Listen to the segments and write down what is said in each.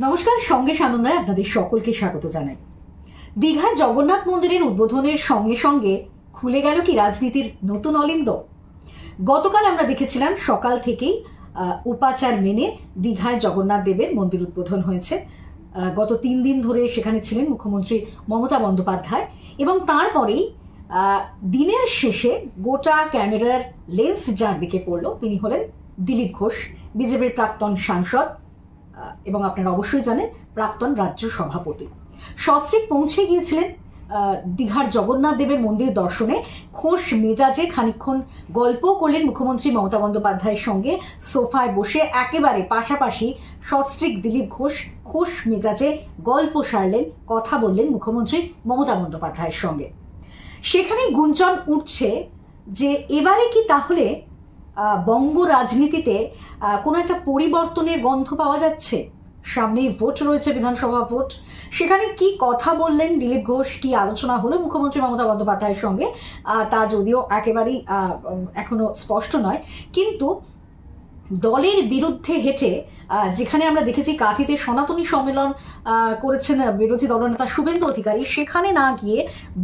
নমস্কার, সঙ্গে সানন্দায় আপনাদের সকলকে স্বাগত জানাই। দীঘার জগন্নাথ মন্দিরের উদ্বোধনের সঙ্গে সঙ্গে খুলে গেল কি রাজনীতির নতুন অলিন্দ। গতকাল আমরা দেখেছিলাম সকাল থেকেই উপাচার মেনে দীঘায় জগন্নাথ দেবের মন্দির উদ্বোধন হয়েছে। গত 3 দিন ধরে সেখানে ছিলেন মুখ্যমন্ত্রী মমতা বন্দ্যোপাধ্যায় এবং তারপরেই দিনের শেষে গোটা ক্যামেরার লেন্স যার দিকে পড়লো তিনি হলেন দিলীপ ঘোষ, বিজেপির প্রাক্তন সাংসদ এবং আপনারা অবশ্যই জানেন প্রাক্তন রাজ্য সভাপতি। সস্ত্রীক পৌঁছে গিয়েছিলেন দীঘার জগন্নাথ দেবের মন্দির দর্শনে। খোশ মেজাজে খানিকক্ষণ গল্প করলেন মুখ্যমন্ত্রী মমতা বন্দ্যোপাধ্যায়ের সঙ্গে সোফায় বসে, একেবারে পাশাপাশি সস্ত্রীক দিলীপ ঘোষ খোশ মেজাজে গল্প সারলেন, কথা বললেন মুখ্যমন্ত্রী মমতা বন্দ্যোপাধ্যায়ের সঙ্গে। সেখানেই গুঞ্জন উঠছে যে এবারে কি তাহলে বঙ্গ রাজনীতিতে কোনো একটা পরিবর্তনের গন্ধ পাওয়া যাচ্ছে। সামনেই ভোট রয়েছে, বিধানসভা ভোট। সেখানে কি কথা বললেন দিলীপ ঘোষ, কি আলোচনা হলো মুখ্যমন্ত্রী মমতা বন্দ্যোপাধ্যায়ের সঙ্গে, তা যদিও একেবারেই এখনো স্পষ্ট নয়। কিন্তু দলের বিরুদ্ধে হেঁটে, যেখানে আমরা দেখেছি কাঁথিতে সনাতনী সম্মেলন করেছেন বিরোধী দলনেতা শুভেন্দু অধিকারী, সেখানে না গিয়ে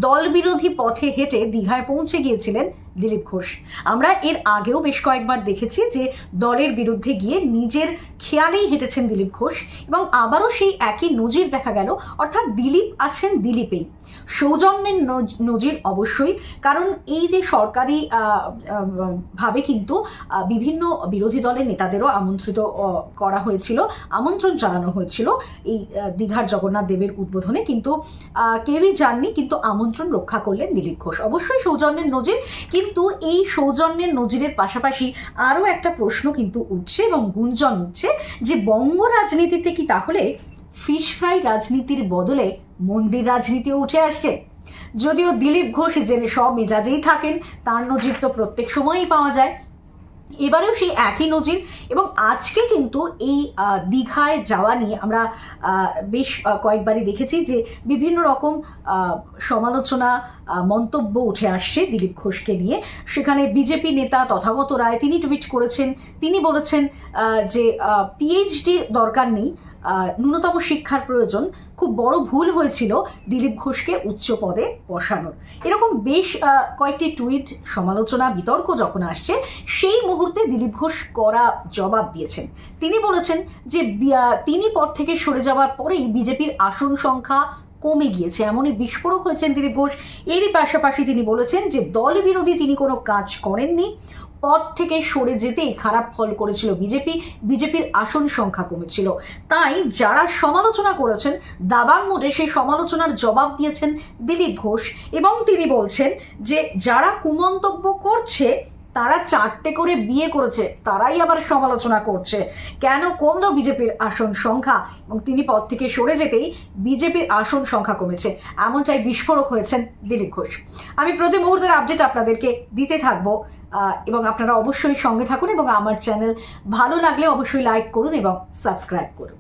দল বিরোধী পথে হেঁটে দীঘায় পৌঁছে গিয়েছিলেন দিলীপ ঘোষ। আমরা এর আগেও বেশ কয়েকবার দেখেছি যে দলের বিরুদ্ধে গিয়ে নিজের খেয়ালেই হেঁটেছেন দিলীপ ঘোষ এবং আবারও সেই একই নজির দেখা গেল। অর্থাৎ দিলীপ আছেন দিলীপেই, সৌজন্যের নজির অবশ্যই। কারণ এই যে সরকারি ভাবে কিন্তু বিভিন্ন বিরোধী দলের নেতাদেরও আমন্ত্রিত করা হয়েছিল, আমন্ত্রণ জানানো হয়েছিল এই দীঘার জগন্নাথ দেবের উদ্বোধনে, কিন্তু কেউই যাননি। কিন্তু আমন্ত্রণ রক্ষা করলেন দিলীপ ঘোষ। অবশ্যই সৌজন্যের নজির, কিন্তু এই সৌজন্যের নজিরের পাশাপাশি আরও একটা প্রশ্ন কিন্তু উঠছে এবং গুঞ্জন উঠছে যে বঙ্গ রাজনীতিতে কি তাহলে ফিশ ফ্রাই রাজনীতির বদলে মন্দির রাজনীতিও উঠে আসছে। যদিও দিলীপ ঘোষ জেনে সব মেজাজেই থাকেন, তার নজির তো প্রত্যেক সময়ই পাওয়া যায়, এবারেও সেই একই নজির। এবং আজকে কিন্তু এই দীঘায় যাওয়া নিয়ে আমরা বেশ কয়েকবারই দেখেছি যে বিভিন্ন রকম সমালোচনা মন্তব্য উঠে আসছে দিলীপ ঘোষকে নিয়ে। সেখানে বিজেপি নেতা তথাগত রায় তিনি টুইট করেছেন, তিনি বলেছেন যে পিএইচডির দরকার নেই, ন্যূনতম শিক্ষার প্রয়োজন। খুব বড় ভুল হয়েছিল দিলীপ ঘোষকে উচ্চ পদে বসানোর। এরকম বেশ কয়েকটি টুইট, সমালোচনা, বিতর্ক যখন আসছে, সেই মুহূর্তে দিলীপ ঘোষ কড়া জবাব দিয়েছেন। তিনি বলেছেন যে তিনি পদ থেকে সরে যাওয়ার পরেই বিজেপির আসন সংখ্যা কমে গিয়েছে, এমনই বিস্ফোরক হয়েছেন দিলীপ ঘোষ। এরই পাশাপাশি তিনি বলেছেন যে দল বিরোধী তিনি কোনো কাজ করেননি, পদ থেকে সরে যেতেই খারাপ ফল করেছিল বিজেপির আসন সংখ্যা কমেছিল। তাই যারা সমালোচনা করেছেন দাবাং মোডে সেই সমালোচনার জবাব দিয়েছেন দিলীপ ঘোষ এবং তিনি বলছেন যে যারা কুমন্তব্য করছে তারা 4টে করে বিয়ে করেছে, তারাই আবার সমালোচনা করছে কেন কমলো বিজেপির আসন সংখ্যা, এবং তিনি পদ থেকে সরে যেতেই বিজেপির আসন সংখ্যা কমেছে, এমনটাই বিস্ফোরক হয়েছেন দিলীপ ঘোষ। আমি প্রতি মুহূর্তের আপডেট আপনাদেরকে দিতে থাকবো এবং আপনারা অবশ্যই সঙ্গে থাকুন এবং আমার চ্যানেল ভালো লাগলে অবশ্যই লাইক করুন এবং সাবস্ক্রাইব করুন।